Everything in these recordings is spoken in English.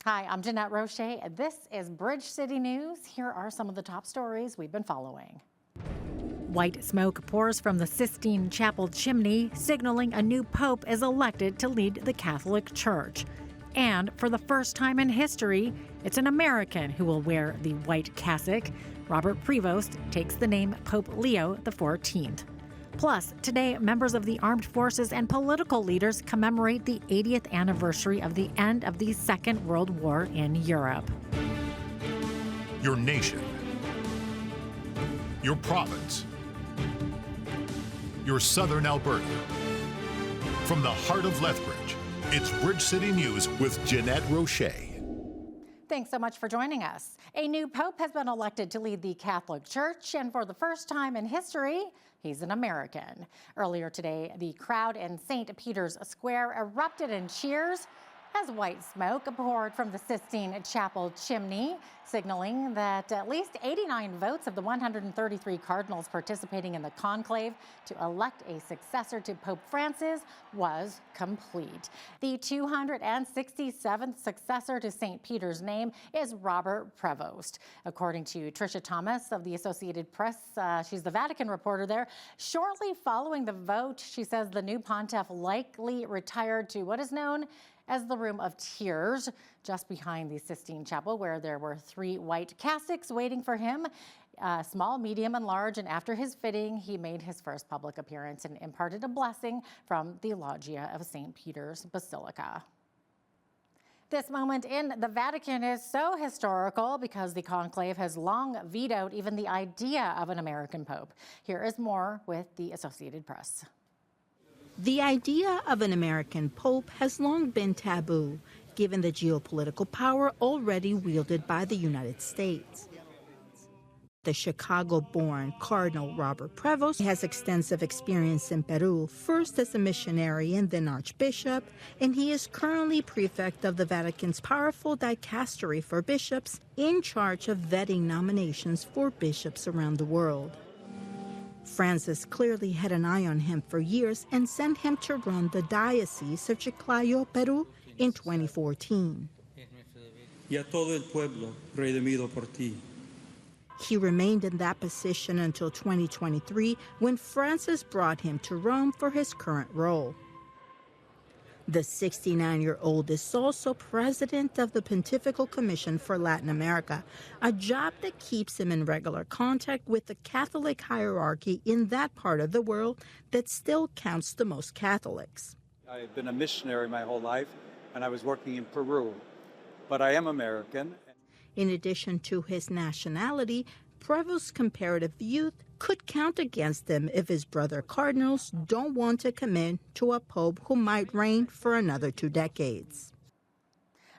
Hi, I'm Jeanette Roche. This is Bridge City News. Here are some of the top stories we've been following. White smoke pours from the Sistine Chapel chimney, signaling a new pope is elected to lead the Catholic Church. And for the first time in history, it's an American who will wear the white cassock. Robert Prevost takes the name Pope Leo XIV. Plus, today, members of the armed forces and political leaders commemorate the 80th anniversary of the end of the Second World War in Europe. Your nation, your province, your southern Alberta. From the heart of Lethbridge, it's Bridge City News with Jeanette Roche. Thanks so much for joining us. A new pope has been elected to lead the Catholic Church, and for the first time in history, he's an American. Earlier today, the crowd in St. Peter's Square erupted in cheers as white smoke poured from the Sistine Chapel chimney, signaling that at least 89 votes of the 133 cardinals participating in the conclave to elect a successor to Pope Francis was complete. The 267th successor to St. Peter's name is Robert Prevost. According to Tricia Thomas of the Associated Press, she's the Vatican reporter there. Shortly following the vote, she says the new pontiff likely retired to what is known as the Room of Tears, just behind the Sistine Chapel, where there were 3 white cassocks waiting for him, small, medium, and large. And after his fitting, he made his first public appearance and imparted a blessing from the loggia of St. Peter's Basilica. This moment in the Vatican is so historical because the conclave has long vetoed even the idea of an American pope. Here is more with the Associated Press. The idea of an American pope has long been taboo, given the geopolitical power already wielded by the United States. The Chicago-born Cardinal Robert Prevost has extensive experience in Peru, first as a missionary and then archbishop, and he is currently prefect of the Vatican's powerful dicastery for bishops, in charge of vetting nominations for bishops around the world. Francis clearly had an eye on him for years and sent him to run the Diocese of Chiclayo, Peru, in 2014. Y a todo el pueblo redimido por ti. He remained in that position until 2023, when Francis brought him to Rome for his current role. The 69-year-old is also president of the Pontifical Commission for Latin America, a job that keeps him in regular contact with the Catholic hierarchy in that part of the world that still counts the most Catholics. I've been a missionary my whole life, and I was working in Peru, but I am American. In addition to his nationality, Prevost's comparative youth could count against him if his brother cardinals don't want to commit to a pope who might reign for another 2 decades.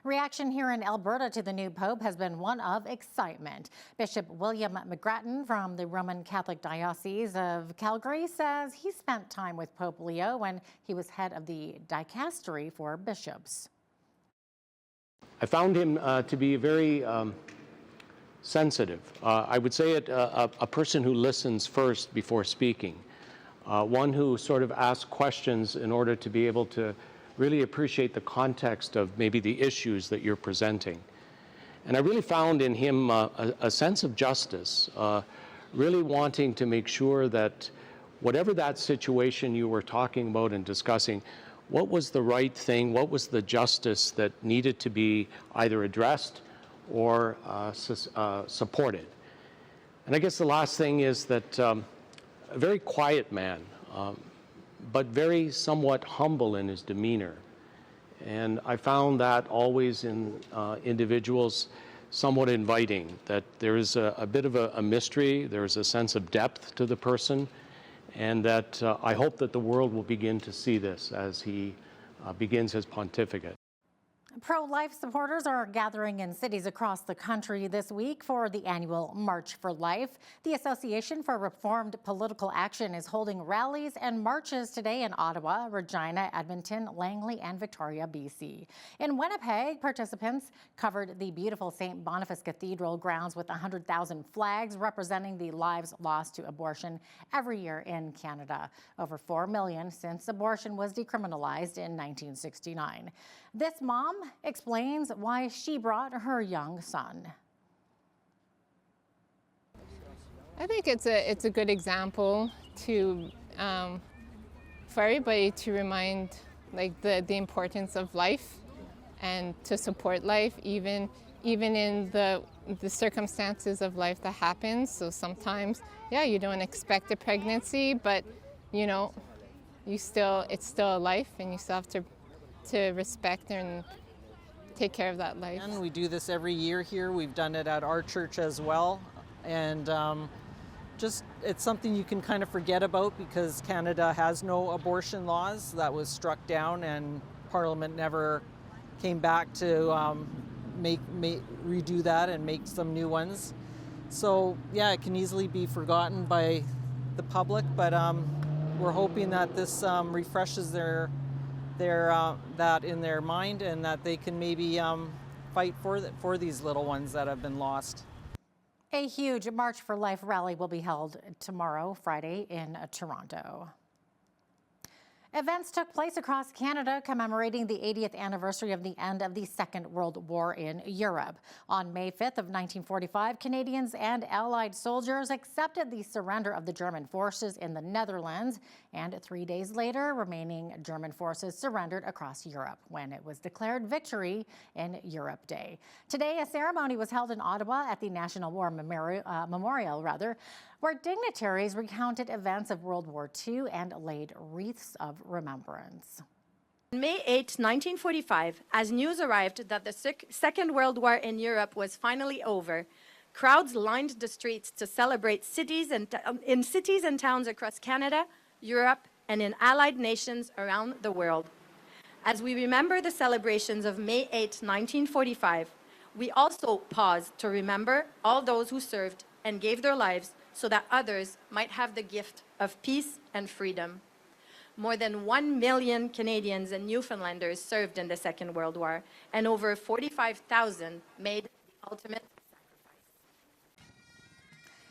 Reaction here in Alberta to the new pope has been one of excitement. Bishop William McGrattan from the Roman Catholic Diocese of Calgary says he spent time with Pope Leo when he was head of the dicastery for bishops. I found him to be very sensitive. I would say it a person who listens first before speaking, one who sort of asks questions in order to be able to really appreciate the context of maybe the issues that you're presenting. And I really found in him a sense of justice, really wanting to make sure that whatever that situation you were talking about and discussing, what was the right thing, what was the justice that needed to be either addressed or supported. And I guess the last thing is that a very quiet man, but very somewhat humble in his demeanor. And I found that always in individuals somewhat inviting, that there is a bit of a mystery, there is a sense of depth to the person, and that I hope that the world will begin to see this as he begins his pontificate. Pro-life supporters are gathering in cities across the country this week for the annual March for Life. The Association for Reformed Political Action is holding rallies and marches today in Ottawa, Regina, Edmonton, Langley, and Victoria, BC. In Winnipeg, participants covered the beautiful St. Boniface Cathedral grounds with 100,000 flags representing the lives lost to abortion every year in Canada. Over 4 million since abortion was decriminalized in 1969. This mom explains why she brought her young son. I think it's a good example to for everybody to remind like the importance of life and to support life even in the circumstances of life that happens. So sometimes, yeah, you don't expect a pregnancy, but you know, it's still a life, and you still have to respect and take care of that life. And we do this every year here. We've done it at our church as well, and just it's something you can kind of forget about because Canada has no abortion laws. That was struck down, and Parliament never came back to redo that and make some new ones. So yeah, it can easily be forgotten by the public, but we're hoping that this refreshes their that in their mind, and that they can maybe fight for these little ones that have been lost. A huge March for Life rally will be held tomorrow, Friday, in Toronto. Events took place across Canada commemorating the 80th anniversary of the end of the Second World War in Europe. On May 5th of 1945, Canadians and Allied soldiers accepted the surrender of the German forces in the Netherlands, and 3 days later, remaining German forces surrendered across Europe when it was declared victory in Europe Day. Today, a ceremony was held in Ottawa at the National War Memorial, where dignitaries recounted events of World War II and laid wreaths of remembrance. On May 8, 1945, as news arrived that the Second World War in Europe was finally over, crowds lined the streets to celebrate in cities and towns across Canada, Europe, and in allied nations around the world. As we remember the celebrations of May 8, 1945, we also pause to remember all those who served and gave their lives so that others might have the gift of peace and freedom. More than 1 million Canadians and Newfoundlanders served in the Second World War, and over 45,000 made the ultimate sacrifice.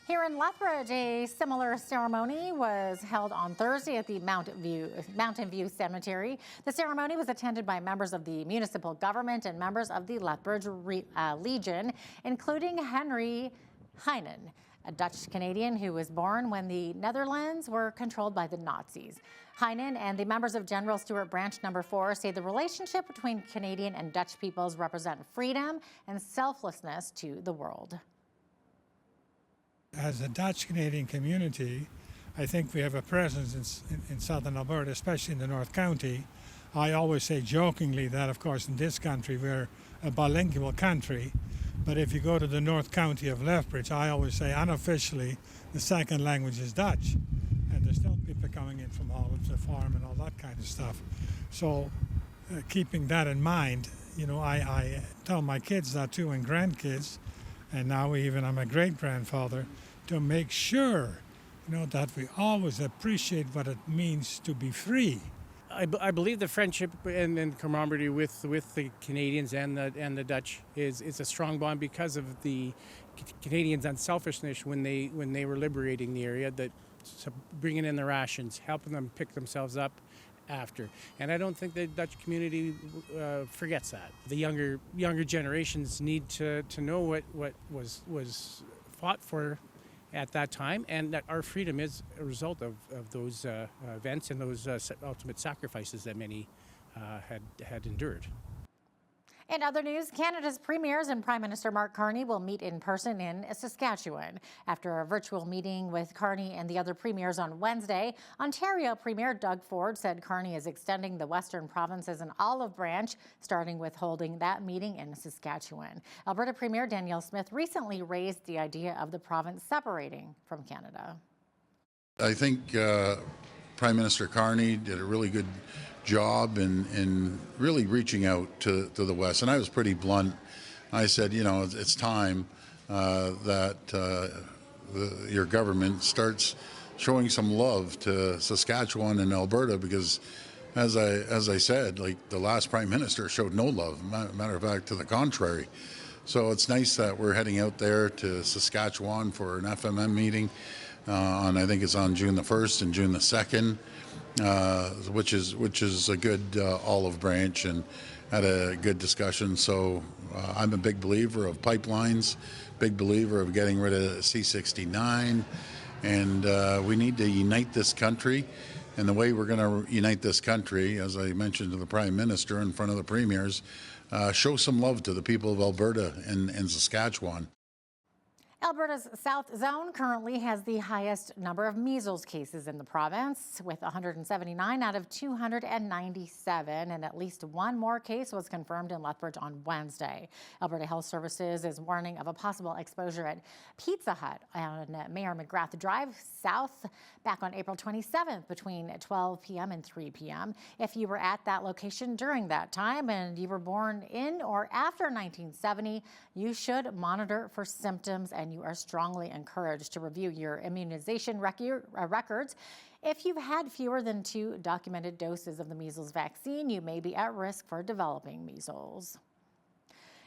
Here in Lethbridge, a similar ceremony was held on Thursday at the Mountain View Cemetery. The ceremony was attended by members of the municipal government and members of the Lethbridge Legion, including Henry Heinen, a Dutch-Canadian who was born when the Netherlands were controlled by the Nazis. Heinen and the members of General Stuart Branch No. 4 say the relationship between Canadian and Dutch peoples represent freedom and selflessness to the world. As a Dutch-Canadian community, I think we have a presence in southern Alberta, especially in the North County. I always say jokingly that, of course, in this country, we're a bilingual country. But if you go to the North County of Lethbridge, I always say unofficially the second language is Dutch. And there's still people coming in from Holland to farm and all that kind of stuff. So keeping that in mind, you know, I tell my kids that too, and grandkids, and now even I'm a great-grandfather, to make sure, you know, that we always appreciate what it means to be free. I believe the friendship and camaraderie with the Canadians and the Dutch is a strong bond because of the Canadians' unselfishness when they were liberating the area, that bringing in the rations, helping them pick themselves up after. And I don't think the Dutch community forgets that. The younger generations need to know what was fought for at that time, and that our freedom is a result of those events and those ultimate sacrifices that many had endured. In other news, Canada's premiers and Prime Minister Mark Carney will meet in person in Saskatchewan. After a virtual meeting with Carney and the other premiers on Wednesday, Ontario Premier Doug Ford said Carney is extending the Western provinces an olive branch, starting with holding that meeting in Saskatchewan. Alberta Premier Danielle Smith recently raised the idea of the province separating from Canada. I think Prime Minister Carney did a really good job in really reaching out to the West. And I was pretty blunt. I said, you know, it's time that your government starts showing some love to Saskatchewan and Alberta, because as I said, like, the last Prime Minister showed no love. Matter of fact, to the contrary. So it's nice that we're heading out there to Saskatchewan for an FMM meeting I think it's on June the 1st and June the 2nd. Which is a good olive branch, and had a good discussion. So I'm a big believer of pipelines, big believer of getting rid of C-69, and we need to unite this country. And the way we're going to unite this country, as I mentioned to the Prime Minister in front of the premiers, show some love to the people of Alberta and Saskatchewan. Alberta's South Zone currently has the highest number of measles cases in the province, with 179 out of 297, and at least one more case was confirmed in Lethbridge on Wednesday. Alberta Health Services is warning of a possible exposure at Pizza Hut on Mayor McGrath Drive South back on April 27th between 12 p.m. and 3 p.m. If you were at that location during that time and you were born in or after 1970, you should monitor for symptoms, and you are strongly encouraged to review your immunization records. If you've had fewer than 2 documented doses of the measles vaccine, you may be at risk for developing measles.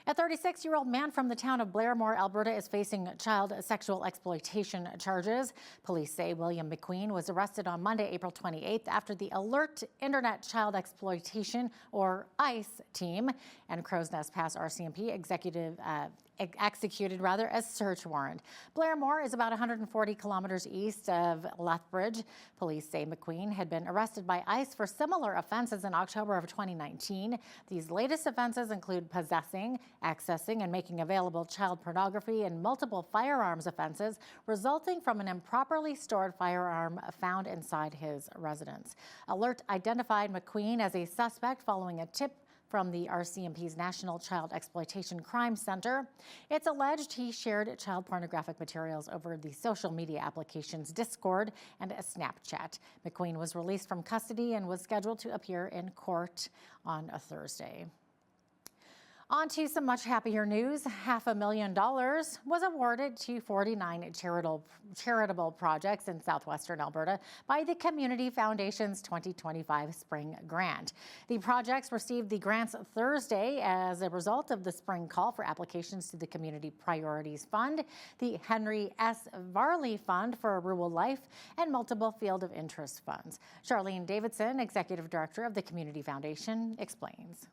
A 36-year-old man from the town of Blairmore, Alberta, is facing child sexual exploitation charges. Police say William McQueen was arrested on Monday, April 28th, after the Alert Internet Child Exploitation, or ICE, team and Crow's Nest Pass RCMP executed a search warrant. Blairmore is about 140 kilometers east of Lethbridge. Police say McQueen had been arrested by ICE for similar offenses in October of 2019. These latest offenses include possessing, accessing, and making available child pornography and multiple firearms offenses resulting from an improperly stored firearm found inside his residence. Alert identified McQueen as a suspect following a tip from the RCMP's National Child Exploitation Crime Center. It's alleged he shared child pornographic materials over the social media applications Discord and Snapchat. McQueen was released from custody and was scheduled to appear in court on a Thursday. On to some much happier news. $500,000 was awarded to 49 charitable projects in southwestern Alberta by the Community Foundation's 2025 Spring Grant. The projects received the grants Thursday as a result of the spring call for applications to the Community Priorities Fund, the Henry S. Varley Fund for Rural Life, and multiple Field of Interest funds. Charlene Davidson, Executive Director of the Community Foundation, explains.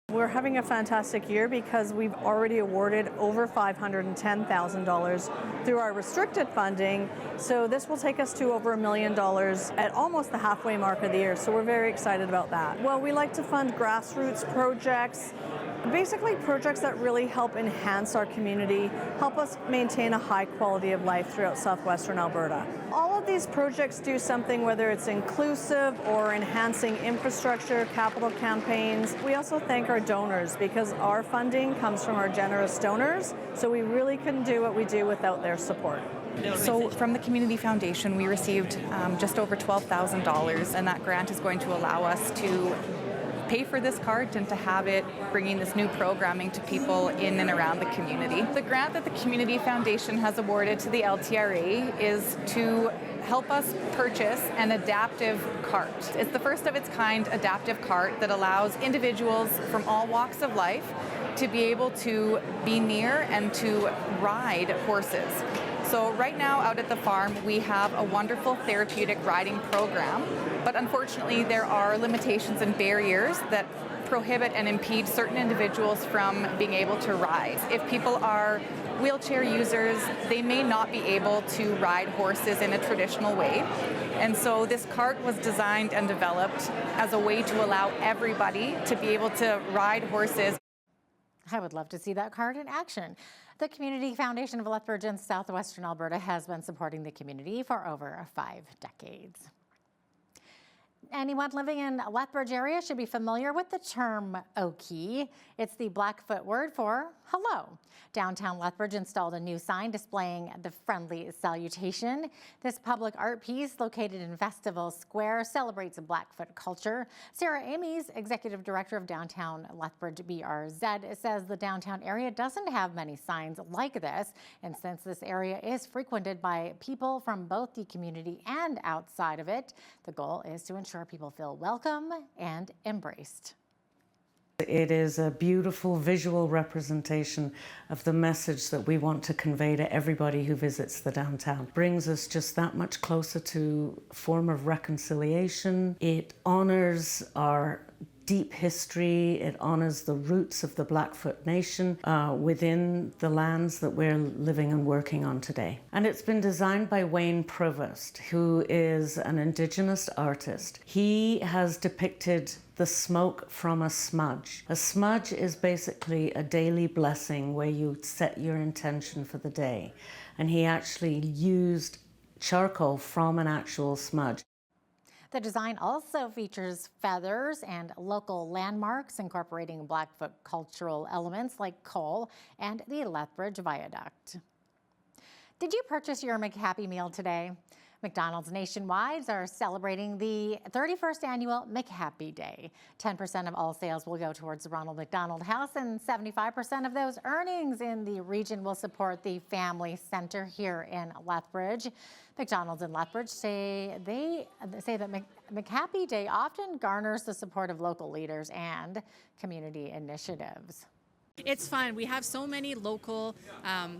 We're having a fantastic year because we've already awarded over $510,000 through our restricted funding. So this will take us to over $1 million at almost the halfway mark of the year. So we're very excited about that. Well, we like to fund grassroots projects, basically projects that really help enhance our community, help us maintain a high quality of life throughout southwestern Alberta. All of these projects do something, whether it's inclusive or enhancing infrastructure, capital campaigns. We also thank our donors because our funding comes from our generous donors, so we really couldn't do what we do without their support. So from the Community Foundation, we received just over $12,000, and that grant is going to allow us to pay for this cart and to have it bringing this new programming to people in and around the community. The grant that the Community Foundation has awarded to the LTRA is to help us purchase an adaptive cart. It's the first of its kind adaptive cart that allows individuals from all walks of life to be able to be near and to ride horses. So right now out at the farm we have a wonderful therapeutic riding program, but unfortunately there are limitations and barriers that prohibit and impede certain individuals from being able to ride. If people are wheelchair users, they may not be able to ride horses in a traditional way. And so this cart was designed and developed as a way to allow everybody to be able to ride horses. I would love to see that cart in action. The Community Foundation of Lethbridge in southwestern Alberta has been supporting the community for over 5 decades. Anyone living in Lethbridge area should be familiar with the term Okie. It's the Blackfoot word for hello. Downtown Lethbridge installed a new sign displaying the friendly salutation. This public art piece located in Festival Square celebrates Blackfoot culture. Sarah Amies, Executive Director of Downtown Lethbridge BRZ, says the downtown area doesn't have many signs like this, and since this area is frequented by people from both the community and outside of it, the goal is to ensure people feel welcome and embraced. It is a beautiful visual representation of the message that we want to convey to everybody who visits the downtown. It brings us just that much closer to a form of reconciliation. It honors our deep history. It honors the roots of the Blackfoot Nation within the lands that we're living and working on today. And it's been designed by Wayne Prevost, who is an Indigenous artist. He has depicted the smoke from a smudge. A smudge is basically a daily blessing where you set your intention for the day. And he actually used charcoal from an actual smudge. The design also features feathers and local landmarks incorporating Blackfoot cultural elements like coal and the Lethbridge Viaduct. Did you purchase your McHappy meal today? McDonald's nationwide are celebrating the 31st annual McHappy Day. 10% of all sales will go towards the Ronald McDonald House, and 75% of those earnings in the region will support the Family Center here in Lethbridge. McDonald's in Lethbridge say that McHappy Day often garners the support of local leaders and community initiatives. It's fun. We have so many local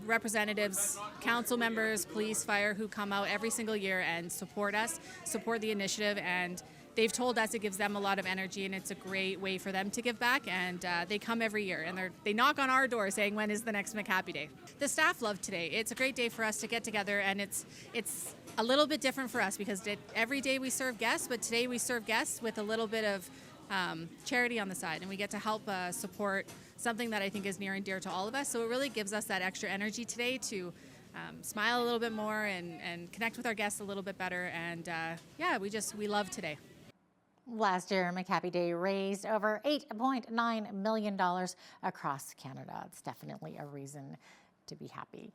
representatives, council members, police, fire who come out every single year and support us, support the initiative, and they've told us it gives them a lot of energy and it's a great way for them to give back, and they come every year and they knock on our door saying, when is the next McHappy Day? The staff love today. It's a great day for us to get together, and it's a little bit different for us because every day we serve guests, but today we serve guests with a little bit of charity on the side, and we get to help support something that I think is near and dear to all of us. So it really gives us that extra energy today to smile a little bit more and connect with our guests a little bit better. And yeah, we love today. Last year, McHappy Day raised over $8.9 million across Canada. It's definitely a reason to be happy.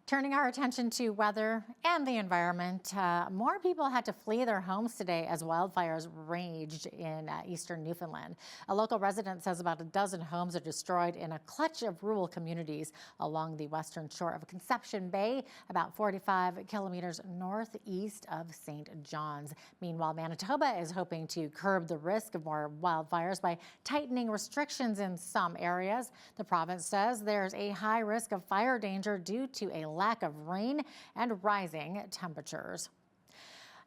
Turning our attention to weather and the environment, more people had to flee their homes today as wildfires raged in eastern Newfoundland. A local resident says about a dozen homes are destroyed in a clutch of rural communities along the western shore of Conception Bay, about 45 kilometers northeast of St. John's. Meanwhile, Manitoba is hoping to curb the risk of more wildfires by tightening restrictions in some areas. The province says there's a high risk of fire danger due to a lack of rain and rising temperatures.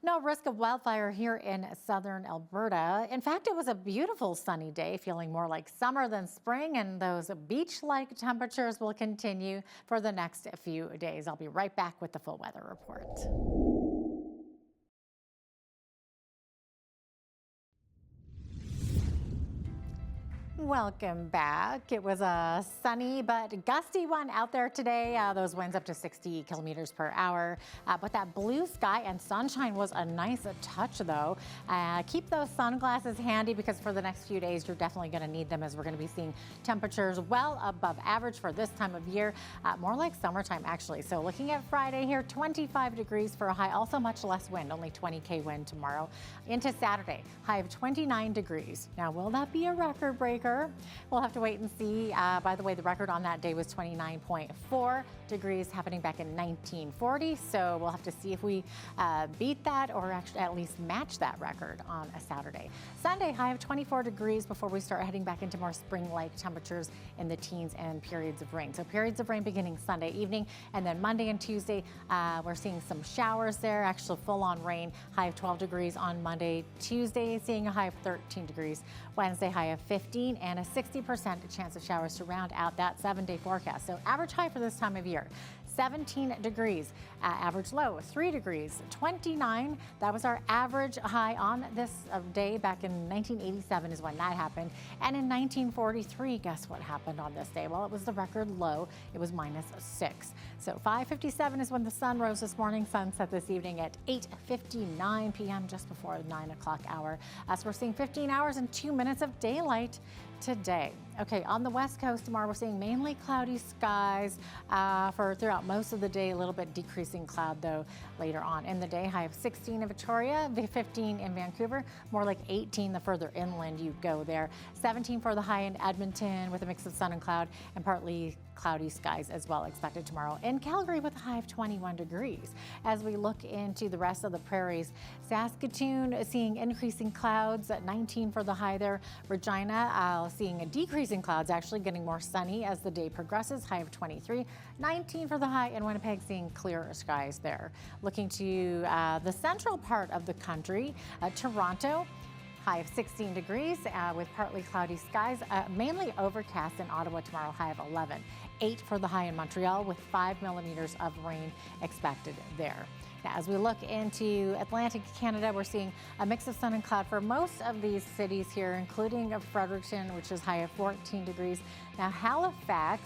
No risk of wildfire here in southern Alberta. In fact, it was a beautiful sunny day, feeling more like summer than spring, and those beach-like temperatures will continue for the next few days. I'll be right back with the full weather report. Welcome back. It was a sunny but gusty one out there today. Those winds up to 60 kilometers per hour. But that blue sky and sunshine was a nice touch, though. Keep those sunglasses handy because for the next few days, you're definitely going to need them as we're going to be seeing temperatures well above average for this time of year. More like summertime, actually. So looking at Friday here, 25 degrees for a high, also much less wind, only 20K wind tomorrow. Into Saturday, high of 29 degrees. Now, will that be a record breaker? We'll have to wait and see. By the way, the record on that day was 29.4 degrees happening back in 1940. So we'll have to see if we beat that or actually at least match that record on a Saturday. Sunday, high of 24 degrees before we start heading back into more spring-like temperatures in the teens and periods of rain. So periods of rain beginning Sunday evening, and then Monday and Tuesday, we're seeing some showers there, actually full-on rain, high of 12 degrees on Monday. Tuesday, seeing a high of 13 degrees. Wednesday, high of 15, and a 60% chance of showers to round out that 7-day forecast. So average high for this time of year, 17 degrees. Average low, 3 degrees, 29. That was our average high on this day back in 1987 is when that happened. And in 1943, guess what happened on this day? Well, it was the record low. It was -6. So 5:57 is when the sun rose this morning. Sunset this evening at 8:59 p.m. just before the 9 o'clock hour. So we're seeing 15 hours and 2 minutes of daylight today. Okay, on the west coast tomorrow, we're seeing mainly cloudy skies for throughout most of the day. A little bit decreasing cloud, though, later on in the day. High of 16 in Victoria, 15 in Vancouver, more like 18 the further inland you go there. 17 for the high in Edmonton with a mix of sun and cloud, and partly cloudy skies as well expected tomorrow. In Calgary with a high of 21 degrees. As we look into the rest of the prairies, Saskatoon seeing increasing clouds at 19 for the high there. Regina seeing a decrease in clouds, actually getting more sunny as the day progresses, high of 23. 19 for the high, and Winnipeg seeing clear skies there. Looking to the central part of the country, Toronto, high of 16 degrees with partly cloudy skies, mainly overcast in Ottawa tomorrow, high of 11. 8 for the high in Montreal with 5 millimeters of rain expected there. Now, as we look into Atlantic Canada, we're seeing a mix of sun and cloud for most of these cities here, including Fredericton, which is high of 14 degrees. Now, Halifax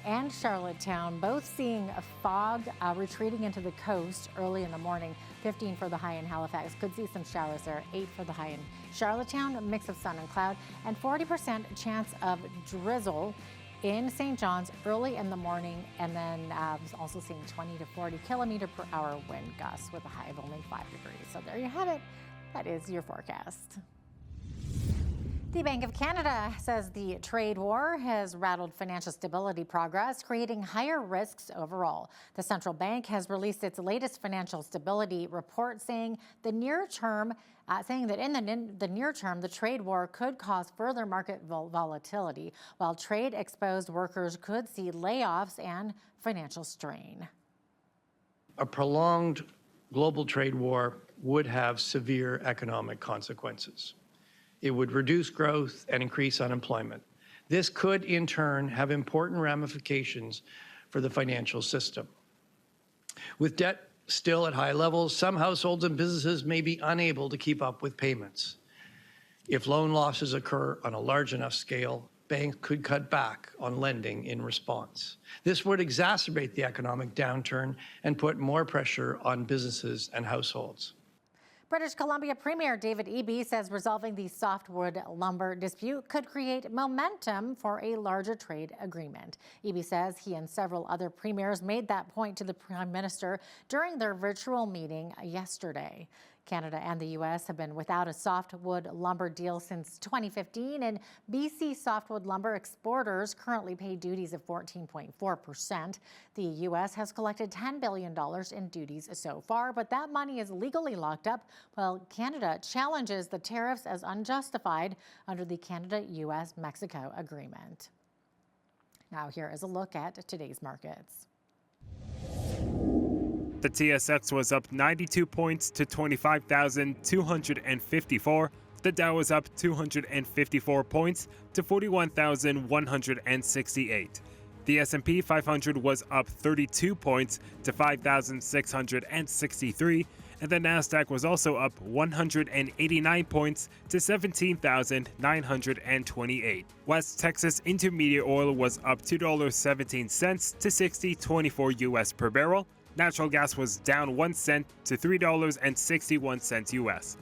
and Charlottetown both seeing a fog retreating into the coast early in the morning. 15 for the high in Halifax. Could see some showers there. 8 for the high in Charlottetown, a mix of sun and cloud, and 40% chance of drizzle in St. John's early in the morning, and then also seeing 20 to 40 kilometer per hour wind gusts with a high of only 5 degrees. So there you have it. That is your forecast. The Bank of Canada says the trade war has rattled financial stability progress, creating higher risks overall. The central bank has released its latest financial stability report, saying that in the near term, the trade war could cause further market volatility, while trade-exposed workers could see layoffs and financial strain. A prolonged global trade war would have severe economic consequences. It would reduce growth and increase unemployment. This could, in turn, have important ramifications for the financial system. With debt still at high levels, some households and businesses may be unable to keep up with payments. If loan losses occur on a large enough scale, banks could cut back on lending in response. This would exacerbate the economic downturn and put more pressure on businesses and households. British Columbia Premier David Eby says resolving the softwood lumber dispute could create momentum for a larger trade agreement. Eby says he and several other premiers made that point to the Prime Minister during their virtual meeting yesterday. Canada and the U.S. have been without a softwood lumber deal since 2015, and BC softwood lumber exporters currently pay duties of 14.4%. The U.S. has collected $10 billion in duties so far, but that money is legally locked up while Canada challenges the tariffs as unjustified under the Canada-U.S.-Mexico agreement. Now here is a look at today's markets. The TSX was up 92 points to 25,254. The Dow was up 254 points to 41,168. The S&P 500 was up 32 points to 5,663. And the Nasdaq was also up 189 points to 17,928. West Texas Intermediate oil was up $2.17 to $60.24 US per barrel. Natural gas was down 1 cent to $3.61 US.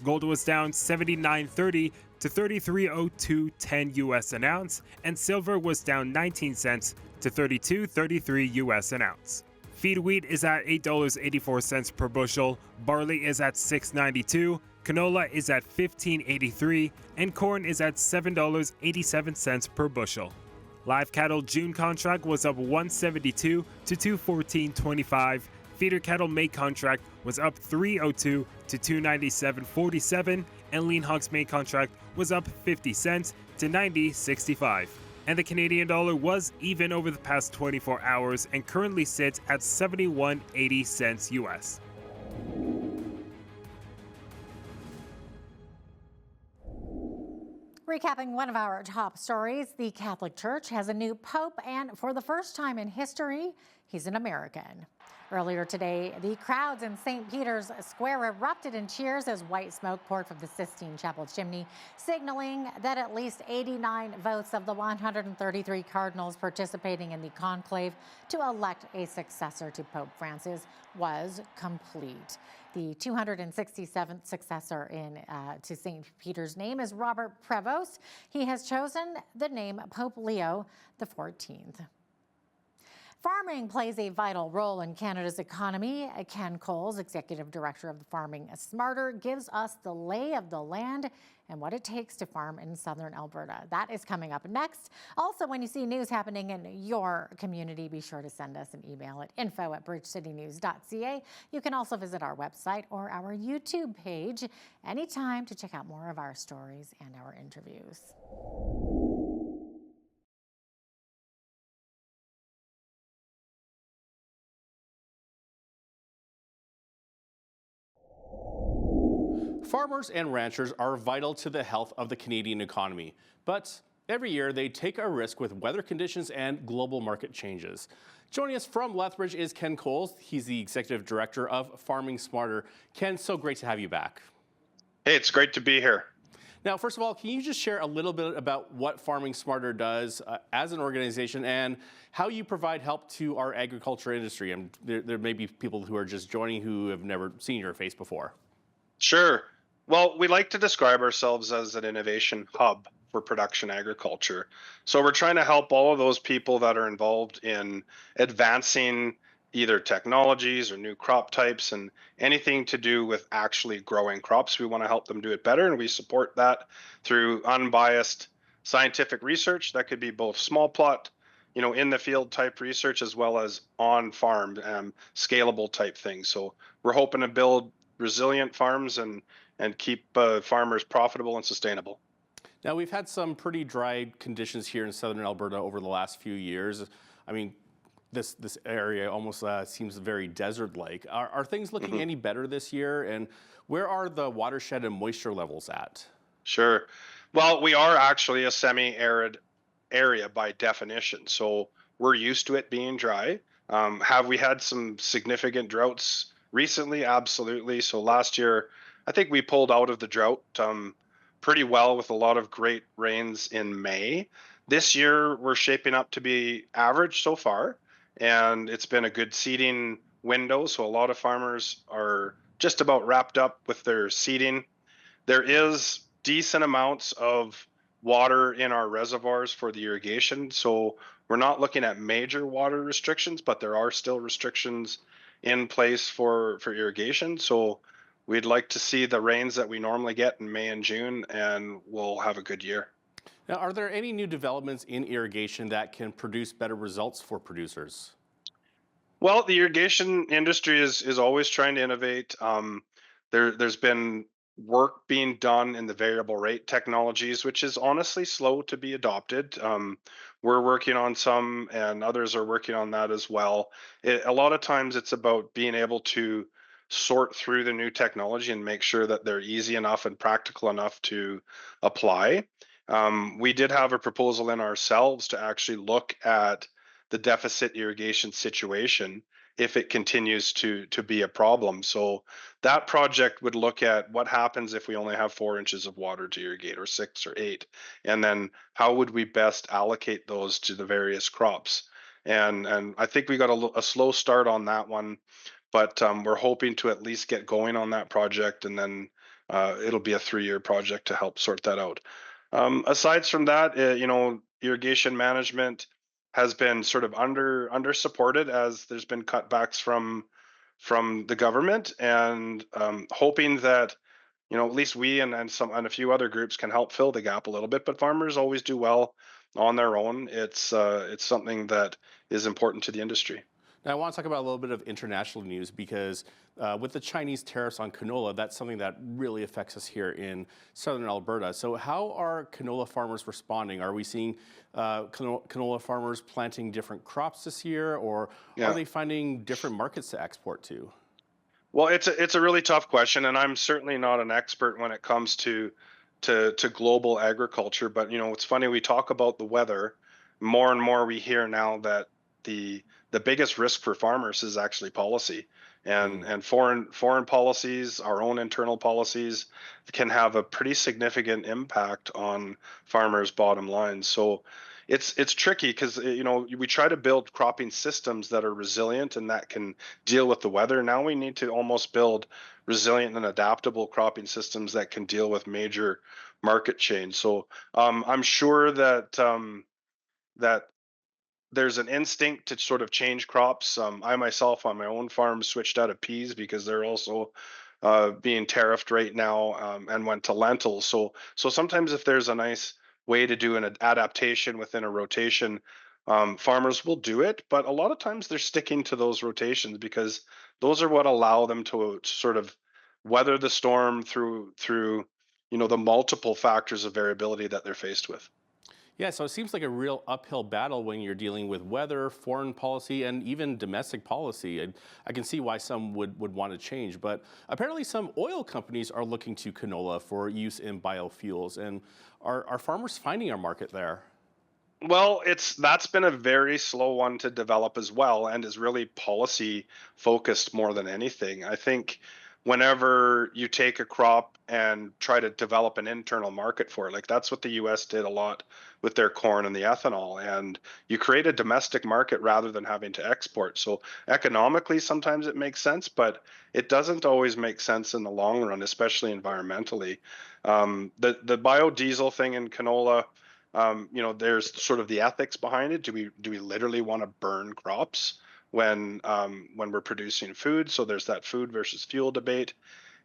Gold was down $79.30 to $33.0210 US an ounce, and silver was down 19 cents to $32.33 US an ounce. Feed wheat is at $8.84 per bushel, barley is at $6.92, canola is at $15.83, and corn is at $7.87 per bushel. Live cattle June contract was up $172 to $214.25. Feeder cattle May contract was up $302 to $297.47, and lean hogs May contract was up 50 cents to $90.65. And the Canadian dollar was even over the past 24 hours and currently sits at 71.80 cents US. Recapping one of our top stories, the Catholic Church has a new pope, and for the first time in history, he's an American. Earlier today, the crowds in St. Peter's Square erupted in cheers as white smoke poured from the Sistine Chapel chimney, signaling that at least 89 votes of the 133 cardinals participating in the conclave to elect a successor to Pope Francis was complete. The 267th successor to St. Peter's name is Robert Prevost. He has chosen the name Pope Leo XIV. Farming plays a vital role in Canada's economy. Ken Coles, Executive Director of the Farming Smarter, gives us the lay of the land and what it takes to farm in southern Alberta. That is coming up next. Also, when you see news happening in your community, be sure to send us an email at info@bridgecitynews.ca. You can also visit our website or our YouTube page anytime to check out more of our stories and our interviews. Farmers and ranchers are vital to the health of the Canadian economy, but every year they take a risk with weather conditions and global market changes. Joining us from Lethbridge is Ken Coles. He's the Executive Director of Farming Smarter. Ken, so great to have you back. Hey, it's great to be here. Now, first of all, can you just share a little bit about what Farming Smarter does as an organization and how you provide help to our agriculture industry? And there may be people who are just joining who have never seen your face before. Sure. Well, we like to describe ourselves as an innovation hub for production agriculture. So we're trying to help all of those people that are involved in advancing either technologies or new crop types and anything to do with actually growing crops. We want to help them do it better, and we support that through unbiased scientific research. That could be both small plot, in the field type research, as well as on farm, scalable type things. So we're hoping to build resilient farms and keep farmers profitable and sustainable. Now, we've had some pretty dry conditions here in southern Alberta over the last few years. I mean, this area almost seems very desert-like. Are things looking any better this year? And where are the watershed and moisture levels at? Sure. Well, we are actually a semi-arid area by definition, so we're used to it being dry. Have we had some significant droughts recently? Absolutely. So last year, I think we pulled out of the drought pretty well with a lot of great rains in May. This year, we're shaping up to be average so far, and it's been a good seeding window. So a lot of farmers are just about wrapped up with their seeding. There is decent amounts of water in our reservoirs for the irrigation. So we're not looking at major water restrictions, but there are still restrictions in place for irrigation. So we'd like to see the rains that we normally get in May and June, and we'll have a good year. Now, are there any new developments in irrigation that can produce better results for producers? Well, the irrigation industry is always trying to innovate. There's been work being done in the variable rate technologies, which is honestly slow to be adopted. We're working on some, and others are working on that as well. A lot of times it's about being able to sort through the new technology and make sure that they're easy enough and practical enough to apply. We did have a proposal in ourselves to actually look at the deficit irrigation situation if it continues to be a problem. So that project would look at what happens if we only have 4 inches of water to irrigate, or 6 or 8, and then how would we best allocate those to the various crops. And I think we got a slow start on that one, but we're hoping to at least get going on that project, and then it'll be a 3-year project to help sort that out. Aside from that, irrigation management has been sort of under supported as there's been cutbacks from the government, and hoping that at least we and a few other groups can help fill the gap a little bit. But farmers always do well on their own. It's something that is important to the industry. Now, I want to talk about a little bit of international news because with the Chinese tariffs on canola, that's something that really affects us here in southern Alberta. So how are canola farmers responding? Are we seeing canola farmers planting different crops this year, or are they finding different markets to export to? Well, it's a really tough question, and I'm certainly not an expert when it comes to global agriculture. But it's funny, we talk about the weather. More and more we hear now that the biggest risk for farmers is actually policy, and foreign policies, our own internal policies, can have a pretty significant impact on farmers' bottom lines. So it's tricky because we try to build cropping systems that are resilient and that can deal with the weather. Now we need to almost build resilient and adaptable cropping systems that can deal with major market change. So I'm sure that that there's an instinct to sort of change crops. I myself on my own farm switched out of peas because they're also being tariffed right now, and went to lentils. So sometimes if there's a nice way to do an adaptation within a rotation, farmers will do it. But a lot of times they're sticking to those rotations because those are what allow them to sort of weather the storm through the multiple factors of variability that they're faced with. Yeah, so it seems like a real uphill battle when you're dealing with weather, foreign policy, and even domestic policy. I can see why some would want to change, but apparently some oil companies are looking to canola for use in biofuels. And are farmers finding a market there? Well, that's been a very slow one to develop as well, and is really policy focused more than anything. I think whenever you take a crop and try to develop an internal market for it, like that's what the US did a lot with their corn and the ethanol, and you create a domestic market rather than having to export. So economically, sometimes it makes sense, but it doesn't always make sense in the long run, especially environmentally. The biodiesel thing in canola, there's sort of the ethics behind it. Do we literally want to burn crops when we're producing food? So there's that food versus fuel debate.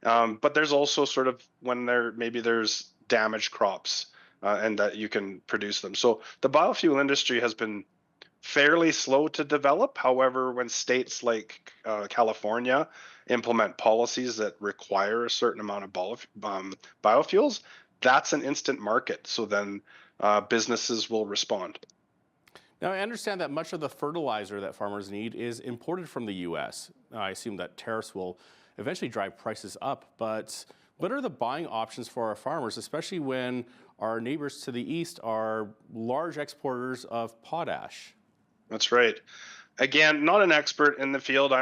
But there's also sort of when there's damaged crops, and that you can produce them. So the biofuel industry has been fairly slow to develop. However, when states like California implement policies that require a certain amount of biofuels, that's an instant market. So then businesses will respond. Now, I understand that much of the fertilizer that farmers need is imported from the U.S. I assume that tariffs will eventually drive prices up, but what are the buying options for our farmers, especially when our neighbors to the east are large exporters of potash? That's right. Again, not an expert in the field.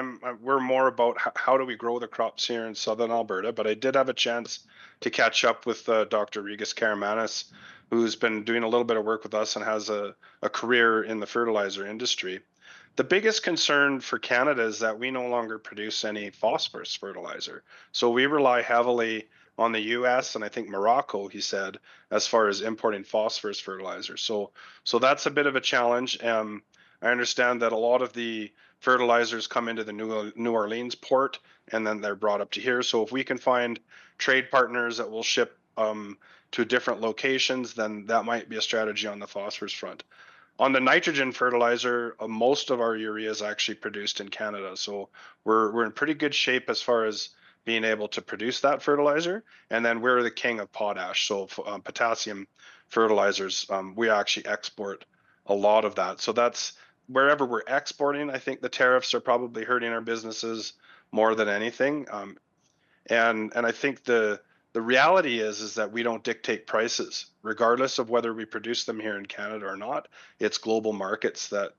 We're more about how do we grow the crops here in southern Alberta. But I did have a chance to catch up with Dr. Regis Karamanis, who's been doing a little bit of work with us and has a career in the fertilizer industry. The biggest concern for Canada is that we no longer produce any phosphorus fertilizer. So we rely heavily on the US and I think Morocco, he said, as far as importing phosphorus fertilizer. So that's a bit of a challenge. I understand that a lot of the fertilizers come into the New Orleans port and then they're brought up to here. So if we can find trade partners that will ship to different locations, then that might be a strategy on the phosphorus front. On the nitrogen fertilizer, most of our urea is actually produced in Canada. So we're in pretty good shape as far as being able to produce that fertilizer. And then we're the king of potash. So potassium fertilizers, we actually export a lot of that. So that's wherever we're exporting, I think the tariffs are probably hurting our businesses more than anything. And I think the reality is that we don't dictate prices, regardless of whether we produce them here in Canada or not. It's global markets that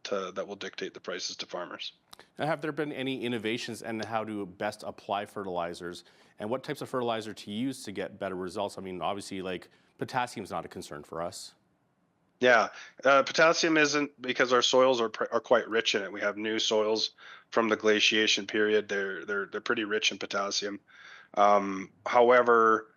will dictate the prices to farmers. Now, have there been any innovations in how to best apply fertilizers and what types of fertilizer to use to get better results? I mean, obviously, like potassium is not a concern for us. Yeah, potassium isn't, because our soils are quite rich in it. We have new soils from the glaciation period. They're pretty rich in potassium. However,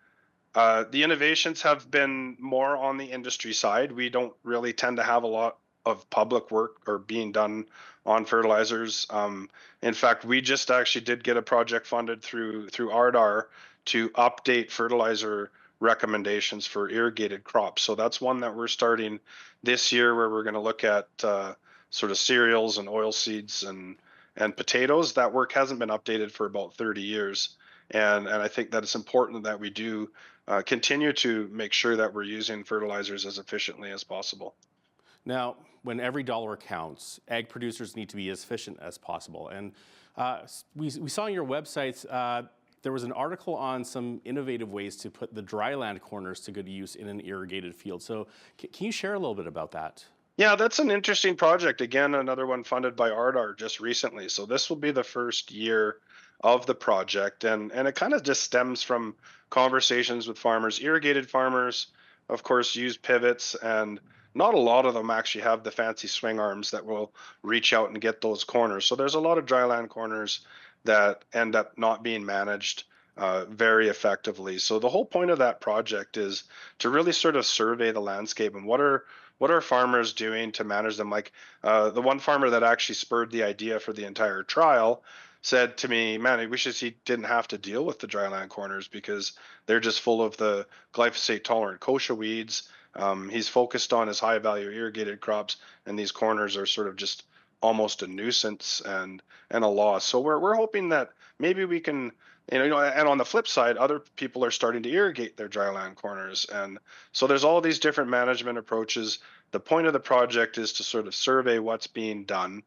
the innovations have been more on the industry side. We don't really tend to have a lot of public work or being done on fertilizers. In fact, we just actually did get a project funded through ARDAR to update fertilizer recommendations for irrigated crops. So that's one that we're starting this year, where we're going to look at sort of cereals and oil seeds and potatoes. That work hasn't been updated for about 30 years. And I think that it's important that we do continue to make sure that we're using fertilizers as efficiently as possible. Now, when every dollar counts, ag producers need to be as efficient as possible. And we saw on your websites, there was an article on some innovative ways to put the dryland corners to good use in an irrigated field. So can you share a little bit about that? Yeah, that's an interesting project. Again, another one funded by ARDAR just recently. So this will be the first year of the project. And it kind of just stems from conversations with farmers. Irrigated farmers, of course, use pivots, and not a lot of them actually have the fancy swing arms that will reach out and get those corners. So there's a lot of dryland corners that end up not being managed very effectively. So the whole point of that project is to really sort of survey the landscape and what are farmers doing to manage them. Like the one farmer that actually spurred the idea for the entire trial said to me, man, I wish he didn't have to deal with the dryland corners because they're just full of the glyphosate tolerant kochia weeds. He's focused on his high value irrigated crops, and these corners are sort of just almost a nuisance and a loss. So we're hoping that maybe we can, and on the flip side, other people are starting to irrigate their dryland corners. And so there's all these different management approaches. the point of the project is to sort of survey what's being done,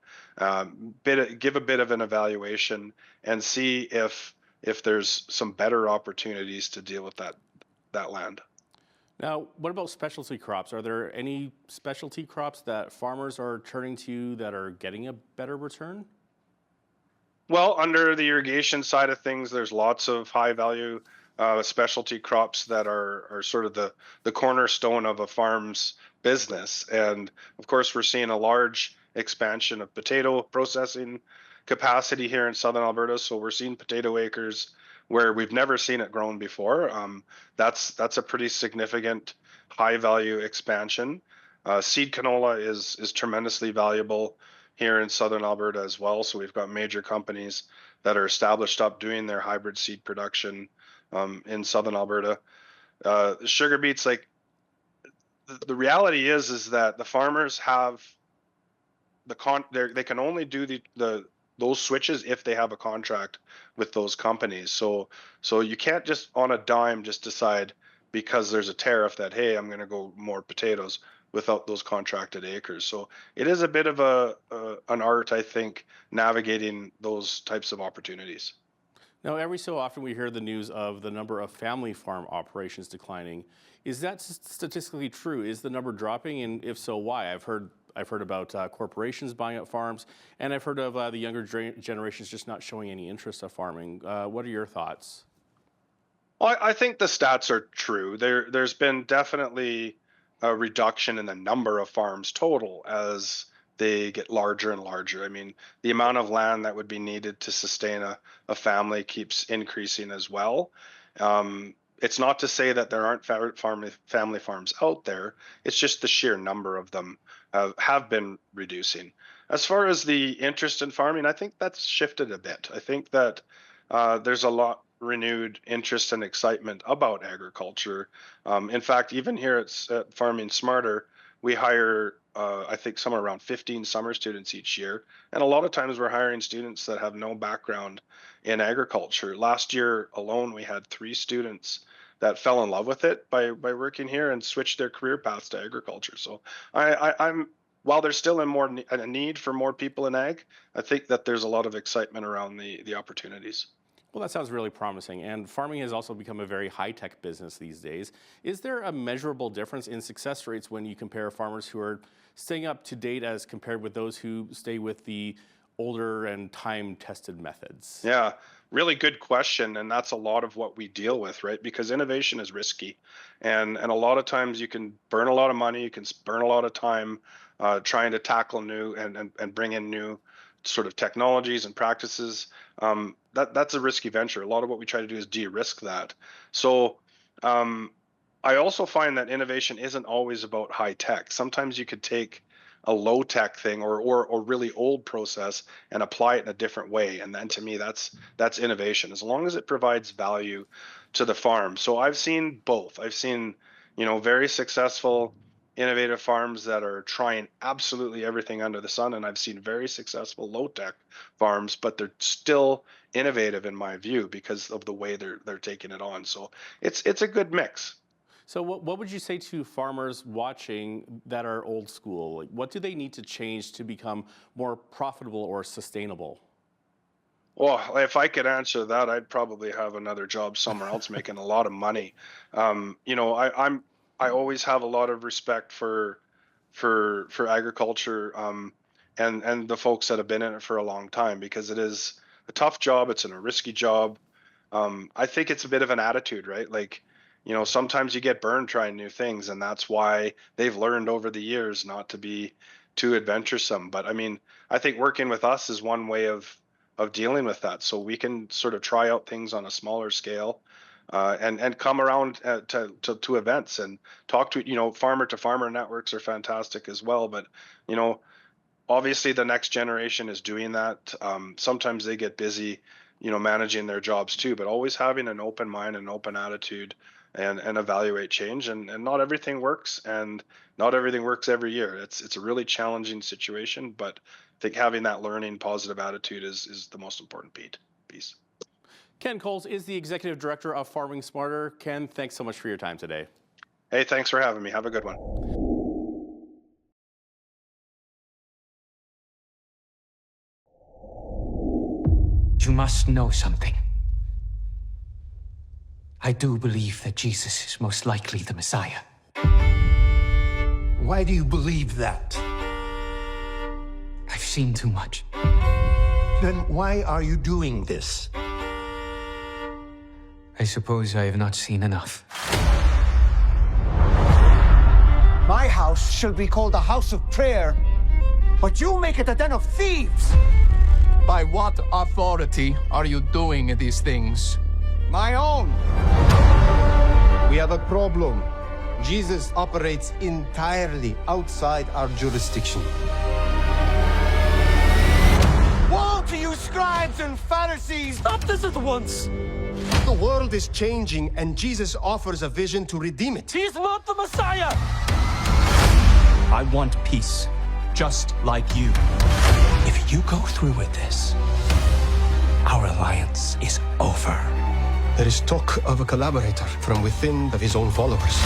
give a bit of an evaluation, and see if there's some better opportunities to deal with that land. Now, what about specialty crops? Are there any specialty crops that farmers are turning to that are getting a better return? Well, under the irrigation side of things, there's lots of high value specialty crops that are sort of the cornerstone of a farm's business. And of course, we're seeing a large expansion of potato processing capacity here in southern Alberta. So we're seeing potato acres where we've never seen it grown before. That's a pretty significant high value expansion. Seed canola is tremendously valuable here in southern Alberta as well. So we've got major companies that are established up doing their hybrid seed production in southern Alberta. Sugar beets, like the reality is that the farmers have they can only do those switches if they have a contract with those companies. So you can't just on a dime just decide because there's a tariff that, hey, I'm going to go more potatoes without those contracted acres. So it is a bit of an art, I think, navigating those types of opportunities. Now, every so often we hear the news of the number of family farm operations declining. Is that statistically true? Is the number dropping? And if so, why? I've heard about corporations buying up farms, and I've heard of the younger generations just not showing any interest of farming. What are your thoughts? Well, I think the stats are true. There's been definitely a reduction in the number of farms total as they get larger and larger. I mean, the amount of land that would be needed to sustain a family keeps increasing as well. It's not to say that there aren't family farms out there. It's just the sheer number of them have been reducing. As far as the interest in farming, I think that's shifted a bit. I think that there's a lot renewed interest and excitement about agriculture. In fact, even here at Farming Smarter, we hire, I think, somewhere around 15 summer students each year. And a lot of times we're hiring students that have no background in agriculture. Last year alone, we had 3 students that fell in love with it by working here and switched their career paths to agriculture. So I'm while there's still a need for more people in ag, I think that there's a lot of excitement around the opportunities. Well, that sounds really promising. And farming has also become a very high-tech business these days. Is there a measurable difference in success rates when you compare farmers who are staying up to date as compared with those who stay with the older and time-tested methods? Yeah, really good question. And that's a lot of what we deal with, right? Because innovation is risky. And a lot of times you can burn a lot of money, you can burn a lot of time trying to tackle new and bring in new sort of technologies and practices. That's a risky venture. A lot of what we try to do is de-risk that. So I also find that innovation isn't always about high tech. Sometimes you could take a low tech thing or really old process and apply it in a different way. And then to me, that's innovation, as long as it provides value to the farm. So I've seen both. I've seen, very successful innovative farms that are trying absolutely everything under the sun, and I've seen very successful low-tech farms, but they're still innovative in my view because of the way they're taking it on. So it's a good mix. So what would you say to farmers watching that are old school? Like, what do they need to change to become more profitable or sustainable? Well, if I could answer that, I'd probably have another job somewhere else making a lot of money. I always have a lot of respect for agriculture and the folks that have been in it for a long time, because it is a tough job. It's a risky job. I think it's a bit of an attitude, right? Like, sometimes you get burned trying new things, and that's why they've learned over the years not to be too adventuresome. But I mean, I think working with us is one way of dealing with that. So we can sort of try out things on a smaller scale. And come around to events and talk to, farmer to farmer networks are fantastic as well. But, obviously the next generation is doing that. Sometimes they get busy, managing their jobs too, but always having an open mind and open attitude and evaluate change. And not everything works, and not everything works every year. It's a really challenging situation, but I think having that learning positive attitude is the most important piece. Ken Coles is the Executive Director of Farming Smarter. Ken, thanks so much for your time today. Hey, thanks for having me. Have a good one. You must know something. I do believe that Jesus is most likely the Messiah. Why do you believe that? I've seen too much. Then why are you doing this? I suppose I have not seen enough. My house shall be called a house of prayer, but you make it a den of thieves! By what authority are you doing these things? My own! We have a problem. Jesus operates entirely outside our jurisdiction. Woe to you, scribes and Pharisees! Stop this at once! The world is changing, and Jesus offers a vision to redeem it. He's not the Messiah! I want peace, just like you. If you go through with this, our alliance is over. There is talk of a collaborator from within of his own followers.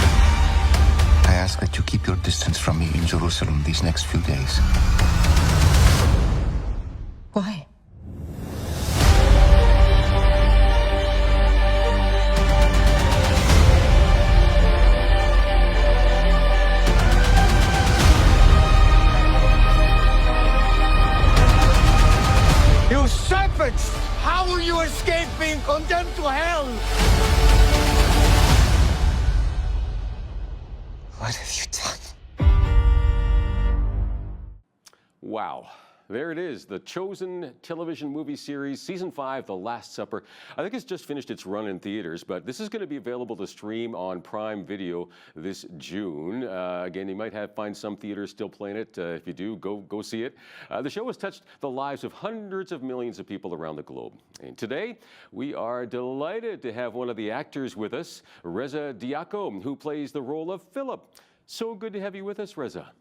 I ask that you keep your distance from me in Jerusalem these next few days. Why? You serpents! How will you escape being condemned to hell? What have you done? Wow. There it is, the Chosen television movie series, Season 5, The Last Supper. I think it's just finished its run in theaters, but this is going to be available to stream on Prime Video this June. Again, you might find some theaters still playing it. If you do, go see it. The show has touched the lives of hundreds of millions of people around the globe. And today, we are delighted to have one of the actors with us, Reza Diaco, who plays the role of Philip. So good to have you with us, Reza.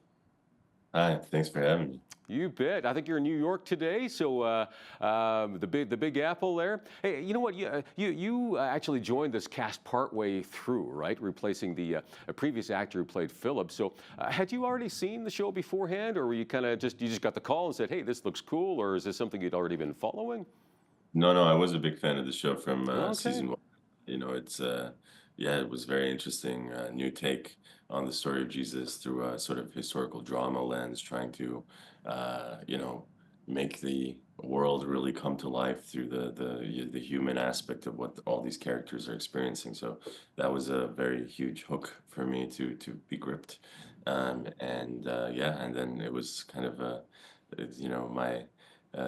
Hi, thanks for having me. You bet. I think you're in New York today, so the Big Apple there. Hey, you know what? You actually joined this cast partway through, right? Replacing the previous actor who played Philip. So had you already seen the show beforehand, or were you kind of just got the call and said, "Hey, this looks cool," or is this something you'd already been following? No, I was a big fan of the show from Okay. season 1. You know, it's yeah, it was very interesting, new take on the story of Jesus through a sort of historical drama lens, trying to you know, make the world really come to life through the human aspect of what all these characters are experiencing. So that was a very huge hook for me to be gripped. Yeah, and then it was kind of you know, my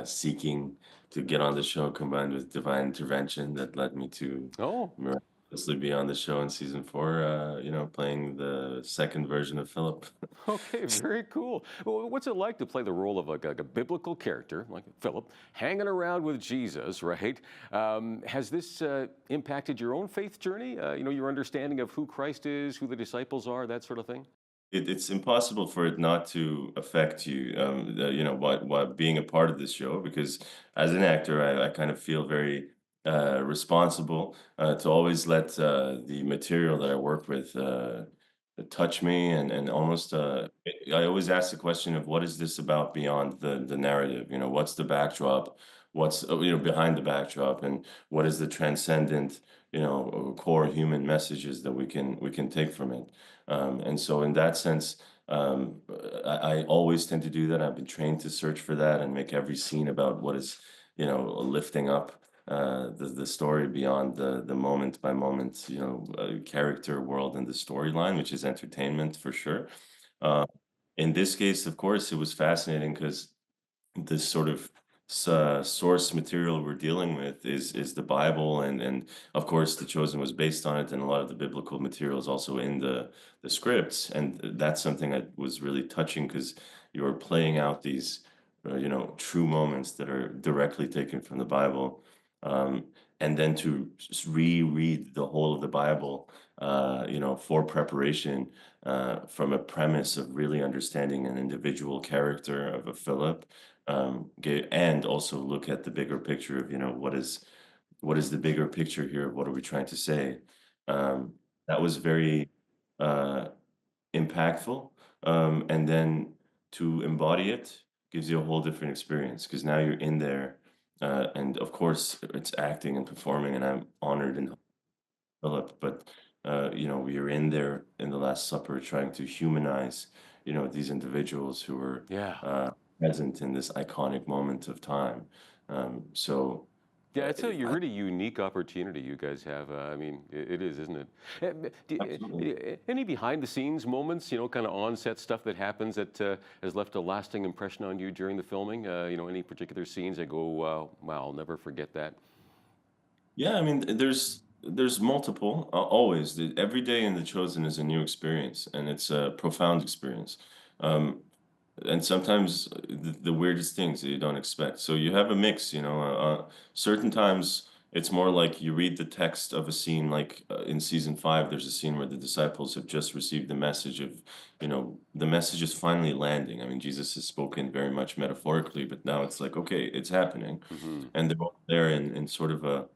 seeking to get on the show combined with divine intervention that led me to miraculously be on the show in season 4, you know, playing the second version of Philip. Okay, very cool. Well, what's it like to play the role of like a biblical character, like Philip, hanging around with Jesus, right? Has this impacted your own faith journey? You know, your understanding of who Christ is, who the disciples are, that sort of thing? It's impossible for it not to affect you, you know, while being a part of this show, because as an actor, I kind of feel very responsible to always let the material that I work with touch me and almost I always ask the question of what is this about beyond the narrative? You know, what's the backdrop? What's you know, behind the backdrop, and what is the transcendent, you know, core human messages that we can take from it? And so in that sense, I always tend to do that. I've been trained to search for that and make every scene about what is, you know, lifting up the story beyond the moment by moment, you know, character world and the storyline, which is entertainment for sure. In this case, of course, it was fascinating because this sort of source material we're dealing with is the Bible, and of course The Chosen was based on it, and a lot of the biblical material is also in the scripts, and that's something that was really touching because you're playing out these you know, true moments that are directly taken from the Bible, and then to reread the whole of the Bible, you know, for preparation, from a premise of really understanding an individual character of a Philip, and also look at the bigger picture of, you know, what is the bigger picture here? What are we trying to say? That was very impactful, and then to embody it gives you a whole different experience because now you're in there And of course, it's acting and performing, and I'm honored and Philip. But we are in there in the Last Supper trying to humanize, these individuals who were present in this iconic moment of time. So Yeah, it's a really unique opportunity you guys have. I mean, it is, isn't it? Any behind the scenes moments, kind of on set stuff that happens that has left a lasting impression on you during the filming? Any particular scenes that go, wow, I'll never forget that? Yeah, I mean, there's multiple, always. Every day in The Chosen is a new experience, and it's a profound experience. Um, and sometimes the weirdest things that you don't expect. So you have a mix, certain times it's more like you read the text of a scene, like in season 5, there's a scene where the disciples have just received the message of, the message is finally landing. I mean, Jesus has spoken very much metaphorically, but now it's like, okay, it's happening. And they're all there in sort of a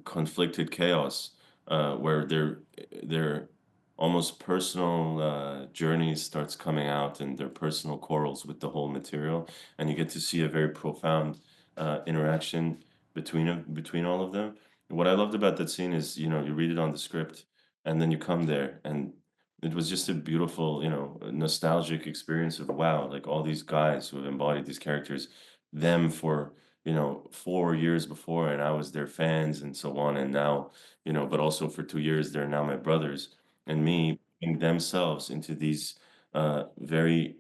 conflicted chaos, where their almost personal journeys starts coming out, and their personal quarrels with the whole material, and you get to see a very profound interaction between all of them. What I loved about that scene is, you read it on the script, and then you come there, and it was just a beautiful, nostalgic experience of, wow, like all these guys who have embodied these characters, them for 4 years before, and I was their fans and so on. And now, but also for 2 years, they're now my brothers, and me putting themselves into these very,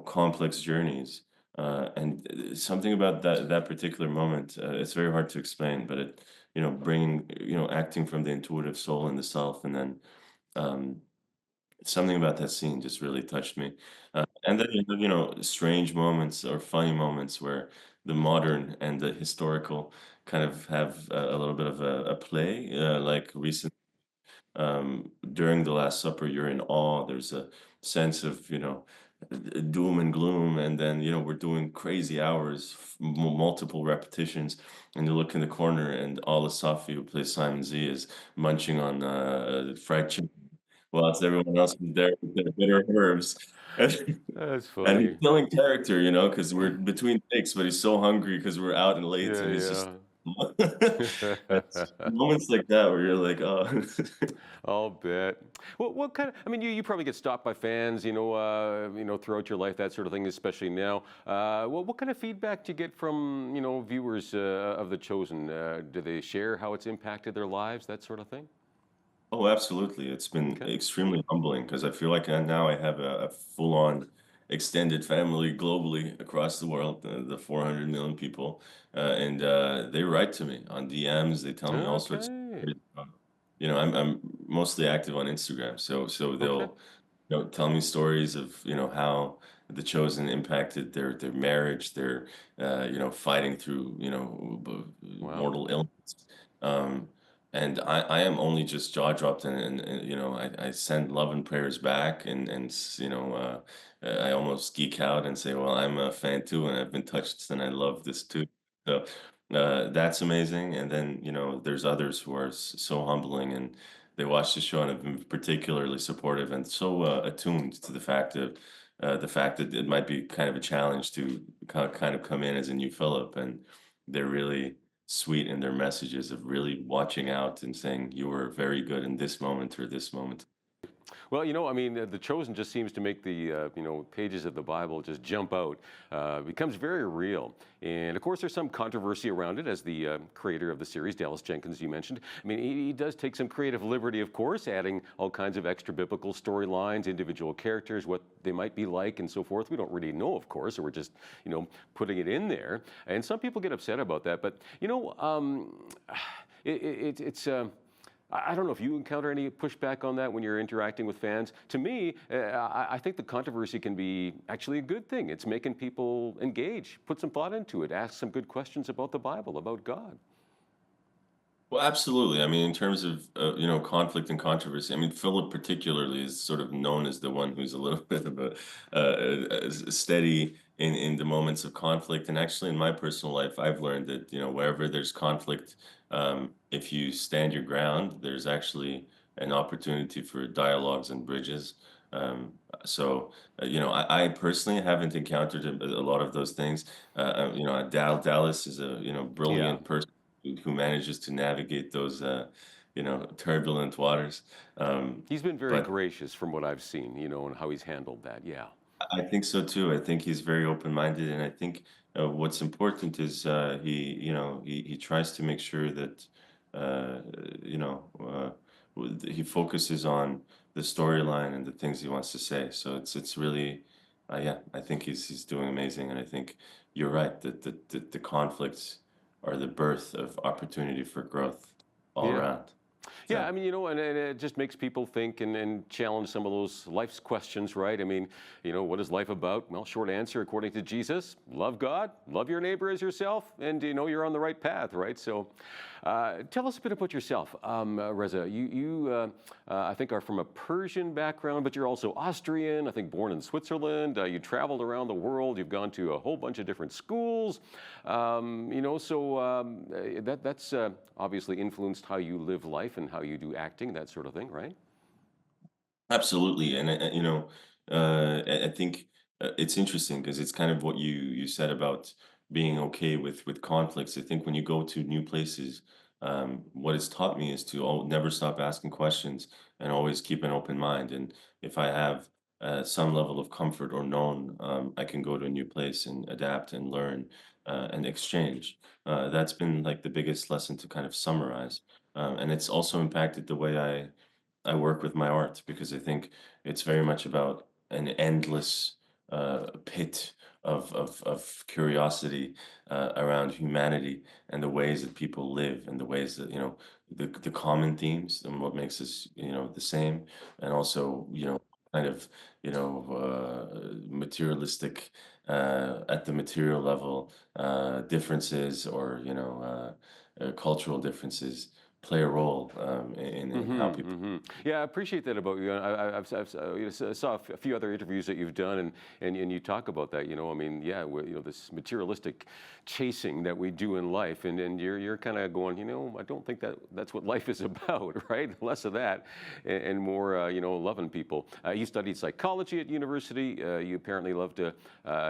complex journeys. And something about that particular moment, it's very hard to explain, but it, bringing, acting from the intuitive soul and the self, and then um, something about that scene just really touched me. And then you have, strange moments or funny moments where the modern and the historical kind of have a little bit of a play. Like recent during the Last Supper, you're in awe. There's a sense of, doom and gloom, and then we're doing crazy hours, multiple repetitions, and you look in the corner, and Ala Safi, who plays Simon Z, is munching on fried chicken whilst everyone else is there with their bitter herbs. That's And he's funny. killing character, because we're between takes, but he's so hungry because we're out and late, and he's just it's moments like that where you're like, oh. I'll bet. What kind of? I mean, you probably get stopped by fans, throughout your life, that sort of thing, especially now. What kind of feedback do you get from, viewers of The Chosen? Do they share how it's impacted their lives, that sort of thing? Oh, absolutely. It's been extremely humbling because I feel like now I have a full-on extended family globally across the world, the 400 million people, and they write to me on DMs. They tell me all sorts of Okay. stories. I'm mostly active on Instagram, so Okay. they'll tell me stories of how the chosen impacted their marriage, their fighting through mortal illness. Um, and I am only just jaw dropped, and I send love and prayers back, I almost geek out and say, well, I'm a fan too, and I've been touched, and I love this too. So that's amazing. And then there's others who are so humbling, and they watch the show and have been particularly supportive and so attuned to the fact that it might be kind of a challenge to kind of come in as a new Philip, and they're really sweet in their messages of really watching out and saying you were very good in this moment or this moment. Well, I mean, The Chosen just seems to make the, pages of the Bible just jump out. Becomes very real. And of course, there's some controversy around it, as the creator of the series, Dallas Jenkins, you mentioned. I mean, he does take some creative liberty, of course, adding all kinds of extra biblical storylines, individual characters, what they might be like, and so forth. We don't really know, of course, or we're just, putting it in there. And some people get upset about that. But, it's I don't know if you encounter any pushback on that when you're interacting with fans. To me, I think the controversy can be actually a good thing. It's making people engage, put some thought into it, ask some good questions about the Bible, about God. Well, absolutely. I mean, in terms of conflict and controversy, I mean, Philip particularly is sort of known as the one who's a little bit of a steady in the moments of conflict. And actually, in my personal life, I've learned that wherever there's conflict, if you stand your ground, there's actually an opportunity for dialogues and bridges. I personally haven't encountered a lot of those things. Dallas is a brilliant person who manages to navigate those turbulent waters. He's been very But gracious from what I've seen, and how he's handled that. Yeah. I think so too. I think he's very open-minded, and I think what's important is he tries to make sure that uh, you know he focuses on the storyline and the things he wants to say. So it's really yeah. I think he's doing amazing, and I think you're right that the conflicts are the birth of opportunity for growth all Yeah. around. Yeah, I mean, and it just makes people think and challenge some of those life's questions, right? I mean, what is life about? Well, short answer, according to Jesus, love God, love your neighbor as yourself, and you're on the right path, right? So tell us a bit about yourself. Reza, you I think are from a Persian background, but you're also Austrian, I think born in Switzerland. You traveled around the world. You've gone to a whole bunch of different schools. That's obviously influenced how you live life and how you do acting, that sort of thing, right? Absolutely, and I think it's interesting because it's kind of what you said about being okay with conflicts. I think when you go to new places, what it's taught me is to never stop asking questions and always keep an open mind. And if I have some level of comfort or known, I can go to a new place and adapt and learn and exchange. That's been like the biggest lesson to kind of summarize, and it's also impacted the way I work with my art because I think it's very much about an endless pit of curiosity around humanity and the ways that people live and the ways that the common themes and what makes us the same, and also kind of materialistic at the material level differences or cultural differences play a role in how people. Yeah, I appreciate that about you. I've saw a few other interviews that you've done, and you talk about that. I mean, yeah, this materialistic chasing that we do in life, and you're kind of going, I don't think that's what life is about, right? Less of that, and more, loving people. You studied psychology at university. You apparently love to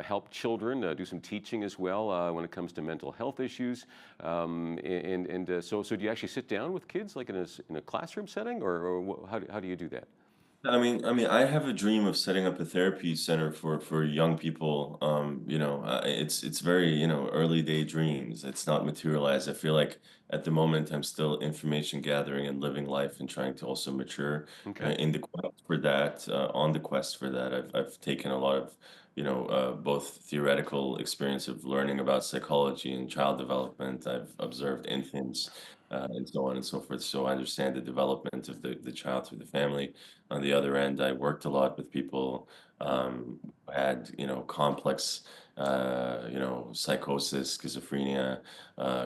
help children, do some teaching as well when it comes to mental health issues. So do you actually sit down with kids like in a classroom setting, or how do you do that? I have a dream of setting up a therapy center for young people. It's very early day dreams. It's not materialized. I feel like at the moment I'm still information gathering and living life and trying to also mature. Okay. In the quest for that, on the quest for that, I've taken a lot of both theoretical experience of learning about psychology and child development. I've observed infants. And so on and so forth. So I understand the development of the child through the family. On the other end, I worked a lot with people who had, complex, psychosis, schizophrenia,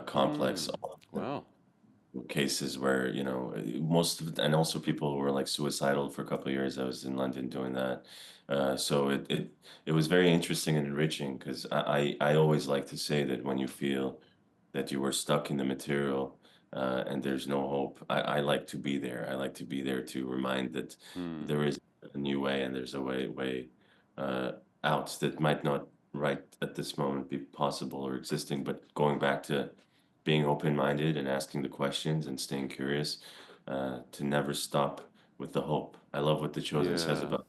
complex Wow. cases where, and also people who were like suicidal for a couple of years. I was in London doing that. So it was very interesting and enriching because I always like to say that when you feel that you were stuck in the material, and there's no hope. I like to be there. I like to be there to remind that there is a new way and there's a way out that might not right at this moment be possible or existing, but going back to being open-minded and asking the questions and staying curious, to never stop with the hope. I love what The Chosen says Yeah. about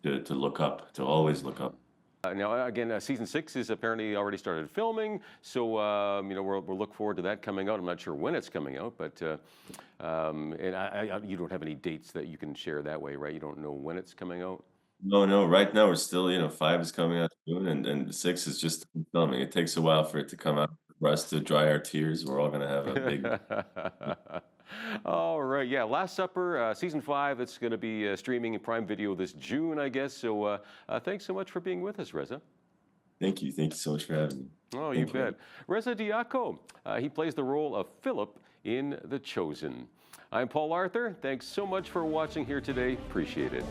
to look up, to always look up. Now, again, season 6 is apparently already started filming, so we'll look forward to that coming out. I'm not sure when it's coming out, but you don't have any dates that you can share that way, right? You don't know when it's coming out. No. Right now we're still, 5 is coming out soon, and 6 is just filming. It takes a while for it to come out, for us to dry our tears. We're all gonna have a big. All right, yeah, Last Supper, season 5. It's going to be streaming in Prime Video this June, I guess. So thanks so much for being with us, Reza. Thank you so much for having me. Oh, Thank you bet. Reza Diaco, he plays the role of Philip in The Chosen. I'm Paul Arthur. Thanks so much for watching here today. Appreciate it.